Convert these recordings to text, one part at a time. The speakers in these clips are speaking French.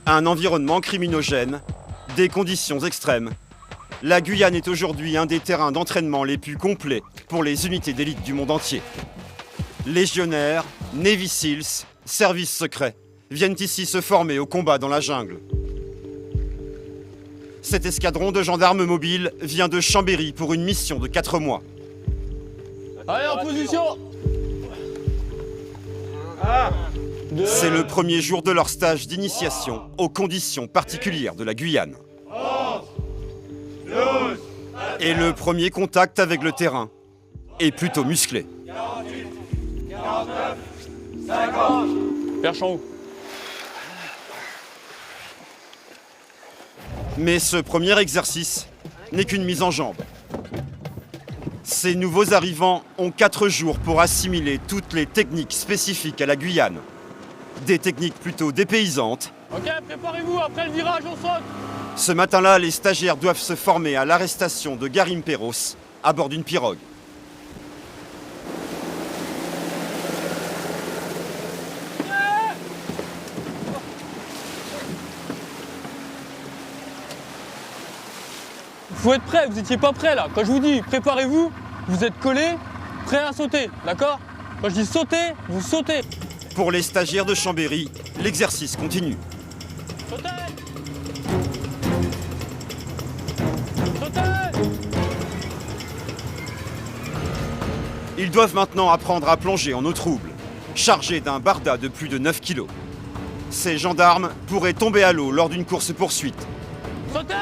Un environnement criminogène, des conditions extrêmes. La Guyane est aujourd'hui un des terrains d'entraînement les plus complets pour les unités d'élite du monde entier. Légionnaires, Navy Seals, services secrets viennent ici se former au combat dans la jungle. Cet escadron de gendarmes mobiles vient de Chambéry pour une mission de 4 mois. Allez, en position! C'est le premier jour de leur stage d'initiation aux conditions particulières de la Guyane. Et le premier contact avec le terrain est plutôt musclé. Perche en haut. Mais ce premier exercice n'est qu'une mise en jambe. Ces nouveaux arrivants ont 4 jours pour assimiler toutes les techniques spécifiques à la Guyane. Des techniques plutôt dépaysantes. Ok, préparez-vous, après le virage, on saute. Ce matin-là, les stagiaires doivent se former à l'arrestation de Garim Perros à bord d'une pirogue. Faut être prêt, vous étiez pas prêt là. Quand je vous dis préparez-vous, vous êtes collés, prêts à sauter, d'accord? Quand je dis sauter, vous sautez. Pour les stagiaires de Chambéry, l'exercice continue. Sautez! Sautez! Ils doivent maintenant apprendre à plonger en eau trouble, chargés d'un barda de plus de 9 kilos. Ces gendarmes pourraient tomber à l'eau lors d'une course-poursuite. Sautez!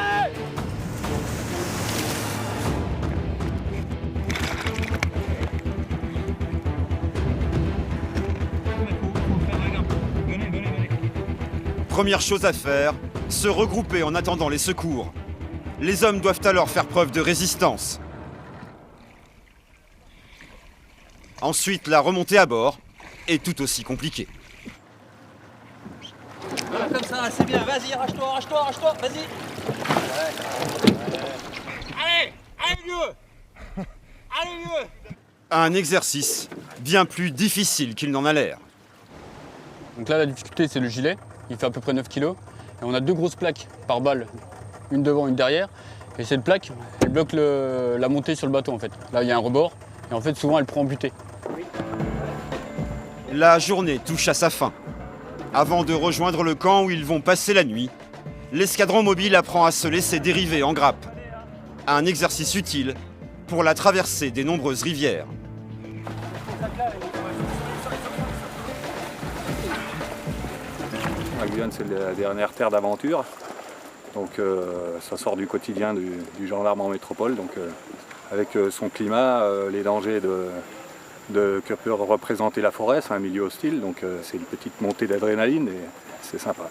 Première chose à faire, se regrouper en attendant les secours. Les hommes doivent alors faire preuve de résistance. Ensuite, la remontée à bord est tout aussi compliquée. Voilà, comme ça, c'est bien. Vas-y, arrache-toi, vas-y. Allez, mieux. Allez, mieux. Un exercice bien plus difficile qu'il n'en a l'air. Donc là, la difficulté, c'est le gilet. Il fait à peu près 9 kg. Et on a 2 grosses plaques par balle, une devant, une derrière. Et cette plaque, elle bloque la montée sur le bateau en fait. Là, il y a un rebord. Et en fait, souvent, elle prend en butée. La journée touche à sa fin. Avant de rejoindre le camp où ils vont passer la nuit, l'escadron mobile apprend à se laisser dériver en grappe. Un exercice utile pour la traversée des nombreuses rivières. La Guyane, c'est la dernière terre d'aventure. Donc ça sort du quotidien du gendarme en métropole. Donc avec son climat, les dangers que peut représenter la forêt, c'est un milieu hostile. Donc c'est une petite montée d'adrénaline et c'est sympa.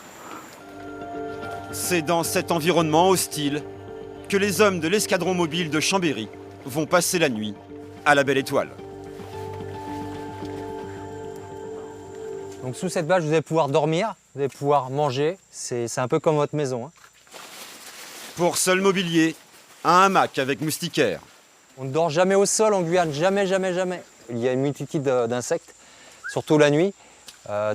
C'est dans cet environnement hostile que les hommes de l'escadron mobile de Chambéry vont passer la nuit à la Belle Étoile. Donc sous cette bâche, vous allez pouvoir dormir, vous allez pouvoir manger. C'est un peu comme votre maison, hein. Pour seul mobilier, un hamac avec moustiquaire. On ne dort jamais au sol en Guyane, jamais, jamais, jamais. Il y a une multitude d'insectes, surtout la nuit.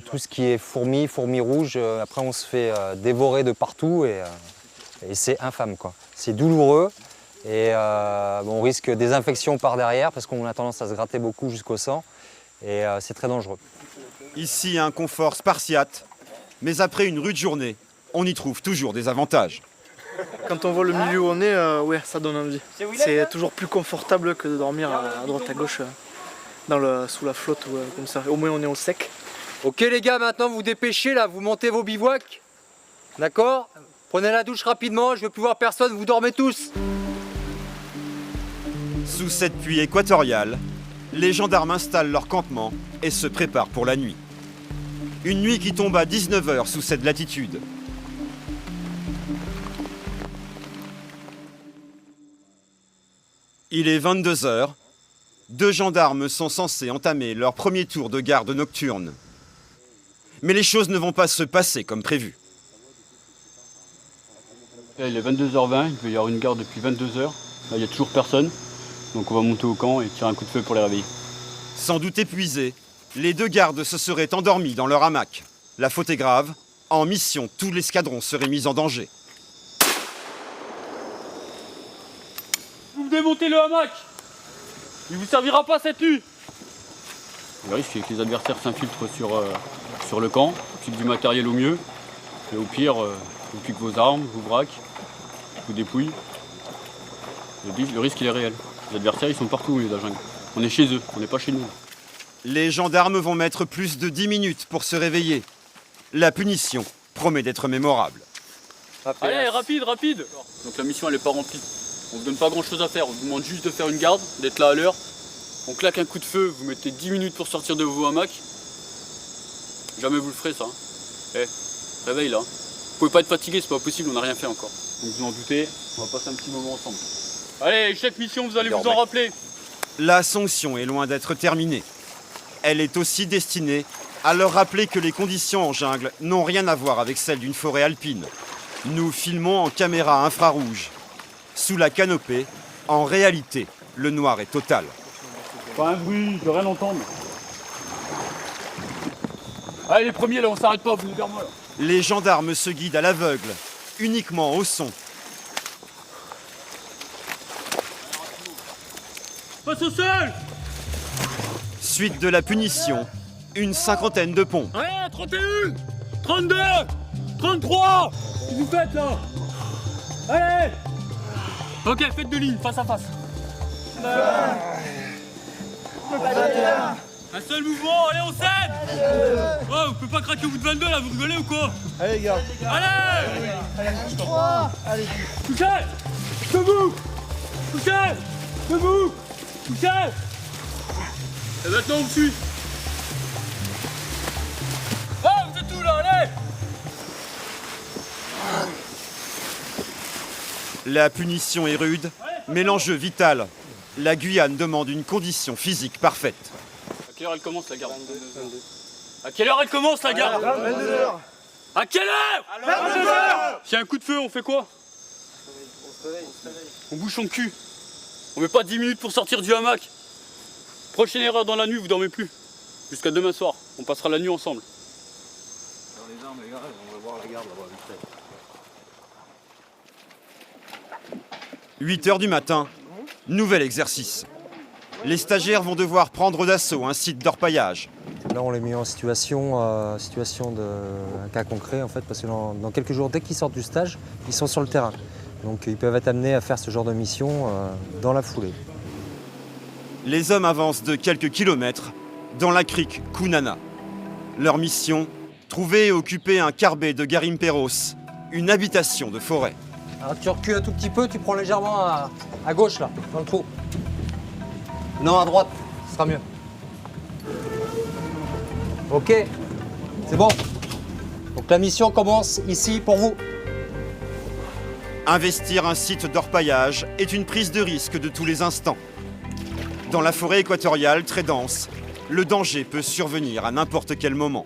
Tout ce qui est fourmis rouges, après on se fait dévorer de partout et c'est infâme, quoi. C'est douloureux et on risque des infections par derrière parce qu'on a tendance à se gratter beaucoup jusqu'au sang et c'est très dangereux. Ici, un confort spartiate, mais après une rude journée, on y trouve toujours des avantages. Quand on voit le milieu où on est, ouais, ça donne envie. C'est toujours plus confortable que de dormir à droite à gauche sous la flotte ou comme ça. Au moins on est au sec. Ok les gars, maintenant vous dépêchez là, vous montez vos bivouacs. D'accord? Prenez la douche rapidement, je veux plus voir personne, vous dormez tous. Sous cette pluie équatoriale, les gendarmes installent leur campement et se préparent pour la nuit. Une nuit qui tombe à 19h sous cette latitude. Il est 22h. 2 gendarmes sont censés entamer leur premier tour de garde nocturne. Mais les choses ne vont pas se passer comme prévu. Là, il est 22h20, il peut y avoir une garde depuis 22h. Là, il n'y a toujours personne. Donc on va monter au camp et tirer un coup de feu pour les réveiller. Sans doute épuisés, les 2 gardes se seraient endormis dans leur hamac. La faute est grave, En mission, tout l'escadron serait mis en danger. Vous démontez le hamac. Il vous servira pas cette nuit. Le risque, c'est que les adversaires s'infiltrent sur le camp, piquent du matériel au mieux, et au pire, vous piquent vos armes, vous braquent, vous dépouillent. Le risque, il est réel. Les adversaires, ils sont partout au milieu de la jungle. On est chez eux, on n'est pas chez nous. Les gendarmes vont mettre plus de 10 minutes pour se réveiller. La punition promet d'être mémorable. Allez, rapide. Donc la mission, elle n'est pas remplie. On vous donne pas grand-chose à faire, on vous demande juste de faire une garde, d'être là à l'heure. On claque un coup de feu, vous mettez 10 minutes pour sortir de vos hamacs. Jamais vous le ferez, ça. Réveille là. Vous pouvez pas être fatigué, c'est pas possible, on n'a rien fait encore. Donc vous en doutez, on va passer un petit moment ensemble. Allez, chaque mission, vous allez vous en rappeler. La sanction est loin d'être terminée. Elle est aussi destinée à leur rappeler que les conditions en jungle n'ont rien à voir avec celles d'une forêt alpine. Nous filmons en caméra infrarouge. Sous la canopée, en réalité, le noir est total. Pas un bruit, je veux rien entendre. Allez, les premiers, là, on s'arrête pas, venez vers moi, là. Les gendarmes se guident à l'aveugle, uniquement au son. Passe au sol. Suite de la punition, une cinquantaine de pompes. Allez, 31, 32, 33. Qu'est-ce que vous faites, là? Allez. Ok, faites deux lignes, face à face. Un seul mouvement, allez, on cède. Oh, vous pouvez pas craquer au bout de 22, là, vous rigolez ou quoi? Allez, gars. Allez. 3. Allez. Touchez. Debout. Touchez. Debout. Touchez. Et maintenant, on me suit. Ah, vous êtes où, là? Allez. La punition est rude, mais l'enjeu vital. La Guyane demande une condition physique parfaite. À quelle heure elle commence la garde? À quelle heure elle commence la garde? 22h. À quelle heure? 22h. S'il y a un coup de feu, on fait quoi? On bouge son cul. On met pas 10 minutes pour sortir du hamac. Prochaine erreur dans la nuit, vous dormez plus. Jusqu'à demain soir, on passera la nuit ensemble. Dans les armes, les gars, on va voir la garde là-bas, vite fait. 8 h du matin, nouvel exercice. Les stagiaires vont devoir prendre d'assaut un site d'orpaillage. Là, on les met en situation d'un cas concret, en fait, parce que dans quelques jours, dès qu'ils sortent du stage, ils sont sur le terrain. Donc, ils peuvent être amenés à faire ce genre de mission dans la foulée. Les hommes avancent de quelques kilomètres dans la crique Kunana. Leur mission, trouver et occuper un carbet de Garimperos, une habitation de forêt. Alors tu recules un tout petit peu, tu prends légèrement à gauche là, dans le trou. Non, à droite, ce sera mieux. Ok, c'est bon. Donc la mission commence ici pour vous. Investir un site d'orpaillage est une prise de risque de tous les instants. Dans la forêt équatoriale très dense, le danger peut survenir à n'importe quel moment.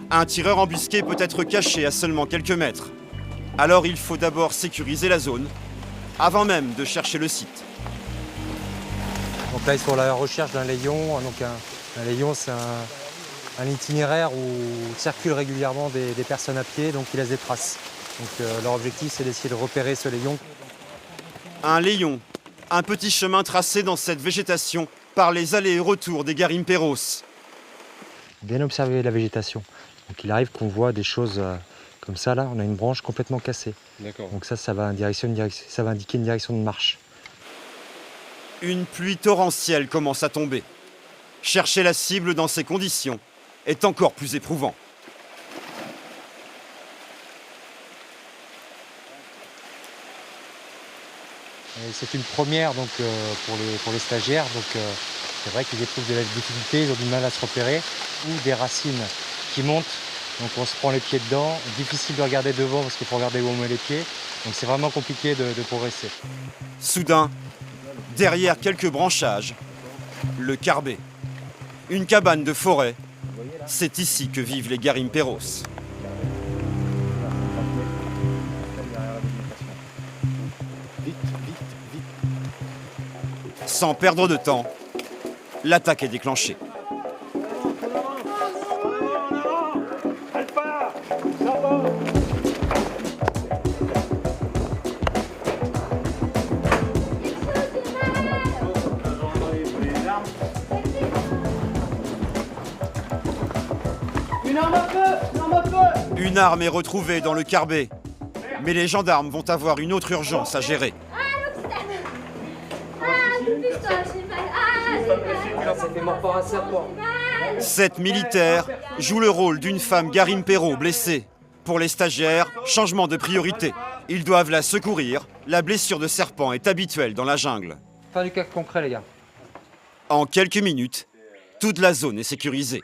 Un tireur embusqué peut être caché à seulement quelques mètres. Alors il faut d'abord sécuriser la zone, avant même de chercher le site. Donc là, ils sont à la recherche d'un layon. Donc un layon, c'est un itinéraire où circulent régulièrement des personnes à pied, donc ils laissent des traces. Donc leur objectif, c'est d'essayer de repérer ce layon. Un layon, un petit chemin tracé dans cette végétation par les allers et retours des Garimperos. Bien observer la végétation. Donc il arrive qu'on voit des choses comme ça, là, on a une branche complètement cassée. D'accord. Donc ça va indiquer une direction de marche. Une pluie torrentielle commence à tomber. Chercher la cible dans ces conditions est encore plus éprouvant. C'est une première donc, pour les stagiaires. Donc, c'est vrai qu'ils éprouvent de la difficulté, ils ont du mal à se repérer. Ou des racines qui montent, donc on se prend les pieds dedans. Difficile de regarder devant parce qu'il faut regarder où on met les pieds. Donc c'est vraiment compliqué de progresser. Soudain, derrière quelques branchages, le carbet. Une cabane de forêt. C'est ici que vivent les Garimperos. Sans perdre de temps, l'attaque est déclenchée. Une arme est retrouvée dans le carbet. Mais les gendarmes vont avoir une autre urgence à gérer. Ça fait mort par un serpent. 7 militaires jouent le rôle d'une femme Garimpero blessée. Pour les stagiaires, changement de priorité. Ils doivent la secourir. La blessure de serpent est habituelle dans la jungle. Faire du cas concret, les gars. En quelques minutes, toute la zone est sécurisée.